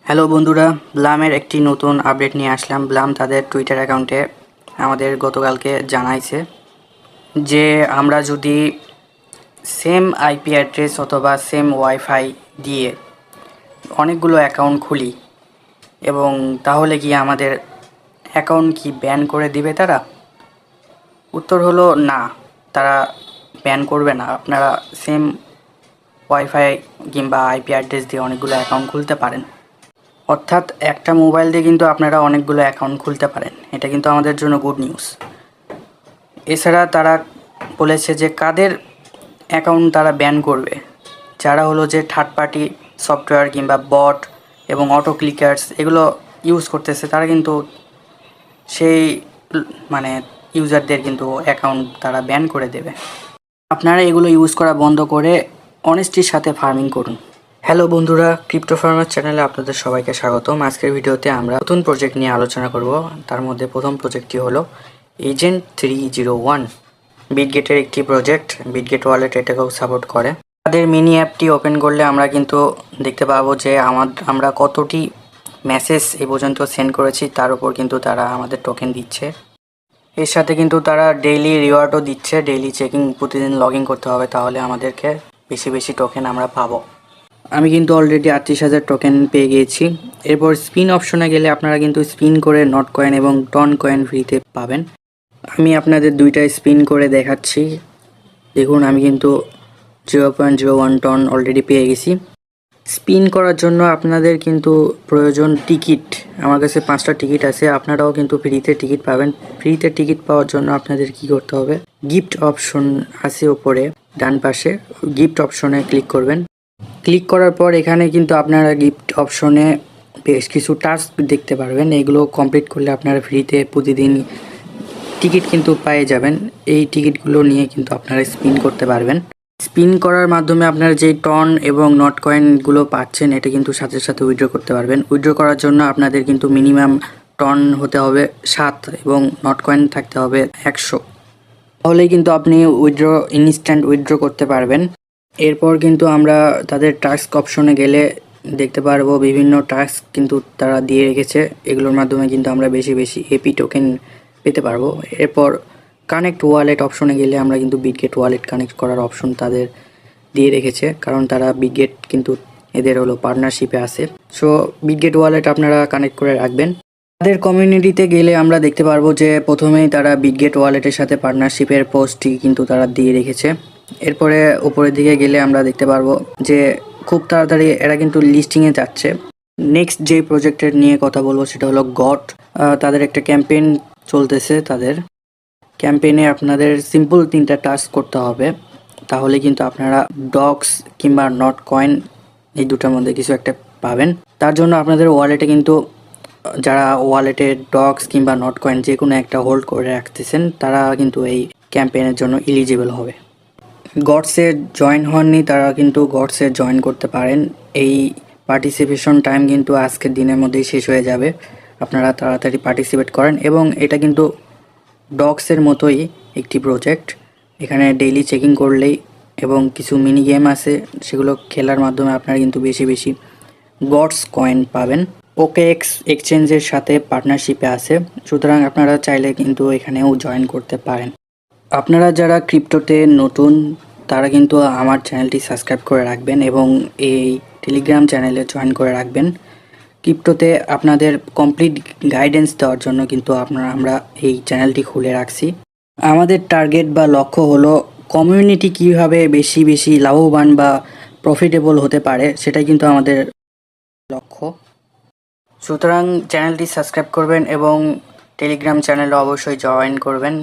Hello বন্ধুরা, ব্লামের একটি নতুন আপডেট নিয়ে আসলাম। ব্লাম তাদের টুইটার অ্যাকাউন্টে আমাদের গতকালকে জানাইছে যে আমরা যদি সেম আইপি অ্যাড্রেস অথবা সেম ওয়াইফাই দিয়ে অনেকগুলো অ্যাকাউন্ট খুলি এবং তাহলে কি আমাদের অ্যাকাউন্ট কি ব্যান করে দিবে তারা? উত্তর হলো না, তারা ব্যান করবে না। আপনারা সেম ওয়াইফাই কিংবা আইপি অ্যাড্রেস দিয়ে অনেকগুলো অ্যাকাউন্ট খুলতে পারেন। অর্থাৎ একটা মোবাইল দিয়ে কিন্তু আপনারা অনেকগুলো অ্যাকাউন্ট খুলতে পারেন। এটা কিন্তু আমাদের জন্য গুড নিউজ। এছাড়া তারা বলেছে যে কাদের অ্যাকাউন্ট তারা ব্যান করবে, যারা হলো যে থার্ড পার্টি সফটওয়্যার কিংবা বট এবং অটো ক্লিকার্স এগুলো ইউজ করতেছে, তারা কিন্তু সেই মানে ইউজারদের কিন্তু অ্যাকাউন্ট তারা ব্যান করে দেবে। আপনারা এগুলো ইউজ করা বন্ধ করে অনেস্টির সাথে ফার্মিং করুন। হ্যালো বন্ধুরা, ক্রিপ্টো ফার্মার চ্যানেলে আপনাদের সবাইকে স্বাগতম। আজকের ভিডিওতে আমরা নতুন প্রজেক্ট নিয়ে আলোচনা করব। তার মধ্যে প্রথম প্রজেক্টটি হলো এজেন্ট 301। বিটগেটের একটি প্রজেক্ট, বিটগেট ওয়ালেট এটাকেও সাপোর্ট করে। তাদের মিনি অ্যাপটি ওপেন করলে আমরা কিন্তু দেখতে পাবো যে আমরা কতটি মেসেজ এ পর্যন্ত সেন্ড করেছি, তার উপর কিন্তু তারা আমাদের টোকেন দিচ্ছে। এর সাথে কিন্তু তারা ডেইলি রিওয়ার্ডও দিচ্ছে। ডেইলি চেকিং, প্রতিদিন লগ ইন করতে হবে, তাহলে আমাদেরকে বেশি বেশি টোকেন আমরা পাবো। আমি কিন্তু অলরেডি 38,000 টোকেন পেয়ে গিয়েছি। এরপর স্পিন অপশনে গেলে আপনারা কিন্তু স্পিন করে নট কয়েন এবং টন কয়েন ফ্রিতে পাবেন। আমি আপনাদের দুইটাই স্পিন করে দেখাচ্ছি। দেখুন, আমি কিন্তু 0.01 টন অলরেডি পেয়ে গেছি। স্পিন করার জন্য আপনাদের কিন্তু প্রয়োজন টিকিট। আমার কাছে 5টা টিকিট আছে, আপনারাও কিন্তু ফ্রিতে টিকিট পাবেন। ফ্রিতে টিকিট পাওয়ার জন্য আপনাদের কি করতে হবে, গিফট অপশন আছে ওপরে ডান পাশে, গিফট অপশনে ক্লিক করবেন। ক্লিক করার পর এখানে কিন্তু আপনারা গিফট অপশনে বেশ কিছু টাস্ক দেখতে পারবেন। এগুলো কমপ্লিট করলে আপনারা ফ্রিতে প্রতিদিন টিকিট কিন্তু পেয়ে যাবেন। এই টিকিটগুলো নিয়ে কিন্তু আপনারা স্পিন করতে পারবেন। স্পিন করার মাধ্যমে আপনারা যে টন এবং নট কয়েনগুলো পাচ্ছেন, এটা কিন্তু সাথে সাথে উইথড্র করতে পারবেন। উইথড্র করার জন্য আপনাদের কিন্তু মিনিমাম টন হতে হবে 7 এবং নট কয়েন থাকতে হবে 100। তাহলেই কিন্তু আপনি ইনস্ট্যান্ট উইথড্র করতে পারবেন। এরপর কিন্তু আমরা তাদের টাস্ক অপশনে গেলে দেখতে পারবো বিভিন্ন টাস্ক কিন্তু তারা দিয়ে রেখেছে। এগুলোর মাধ্যমে কিন্তু আমরা বেশি বেশি এপি টোকেন পেতে পারবো। এরপর কানেক্ট ওয়ালেট অপশনে গেলে আমরা কিন্তু বিটগেট ওয়ালেট কানেক্ট করার অপশন তাদের দিয়ে রেখেছে, কারণ তারা বিটগেট কিন্তু এদের হলো পার্টনারশিপে আছে। সো বিটগেট ওয়ালেট আপনারা কানেক্ট করে রাখবেন। তাদের কমিউনিটিতে গেলে আমরা দেখতে পারবো যে প্রথমেই তারা বিটগেট ওয়ালেটের সাথে পার্টনারশিপের পোস্টটি কিন্তু তারা দিয়ে রেখেছে। এরপরে উপরের দিকে গেলে আমরা দেখতে পারবো যে খুব তাড়াতাড়ি এরা কিন্তু লিস্টিংয়ে যাচ্ছে। নেক্সট যে প্রজেক্টের নিয়ে কথা বলবো সেটা হলো গট। তাদের একটা ক্যাম্পেইন চলতেছে। তাদের ক্যাম্পেইনে আপনাদের সিম্পল 3টা টাস্ক করতে হবে, তাহলে কিন্তু আপনারা ডক্স কিংবা নট কয়েন এই দুটার মধ্যে কিছু একটা পাবেন। তার জন্য আপনাদের ওয়ালেটে কিন্তু যারা ওয়ালেটে ডক্স কিংবা নট কয়েন যে কোনো একটা হোল্ড করে রাখতেছেন, তারা কিন্তু এই ক্যাম্পেইনের জন্য এলিজিবল হবে। গডসে জয়েন হননি, তারা কিন্তু গডসে জয়েন করতে পারেন। এই পার্টিসিপেশন টাইম কিন্তু আজকের দিনের মধ্যেই শেষ হয়ে যাবে। আপনারা তাড়াতাড়ি পার্টিসিপেট করেন। এবং এটা কিন্তু ডগসের মতোই একটি প্রজেক্ট। এখানে ডেইলি চেকিং করলেই এবং কিছু মিনি গেম আছে, সেগুলো খেলার মাধ্যমে আপনারা কিন্তু বেশি বেশি গডস কয়েন পাবেন। OKX এক্সচেঞ্জের সাথে পার্টনারশিপে আছে, সুতরাং আপনারা চাইলে কিন্তু এখানেও জয়েন করতে পারেন। আপনারা যারা ক্রিপ্টোতে নতুন, তারা কিন্তু আমার চ্যানেলটি সাবস্ক্রাইব করে রাখবেন এবং এই টেলিগ্রাম চ্যানেলে জয়েন করে রাখবেন। ক্রিপ্টোতে আপনাদের কমপ্লিট গাইডেন্স দেওয়ার জন্য কিন্তু আমরা এই চ্যানেলটি খুলে রাখছি। আমাদের টার্গেট বা লক্ষ্য হলো কমিউনিটি কীভাবে বেশি বেশি লাভবান বা প্রফিটেবল হতে পারে, সেটাই কিন্তু আমাদের লক্ষ্য। সুতরাং চ্যানেলটি সাবস্ক্রাইব করবেন এবং টেলিগ্রাম চ্যানেলে অবশ্যই জয়েন করবেন।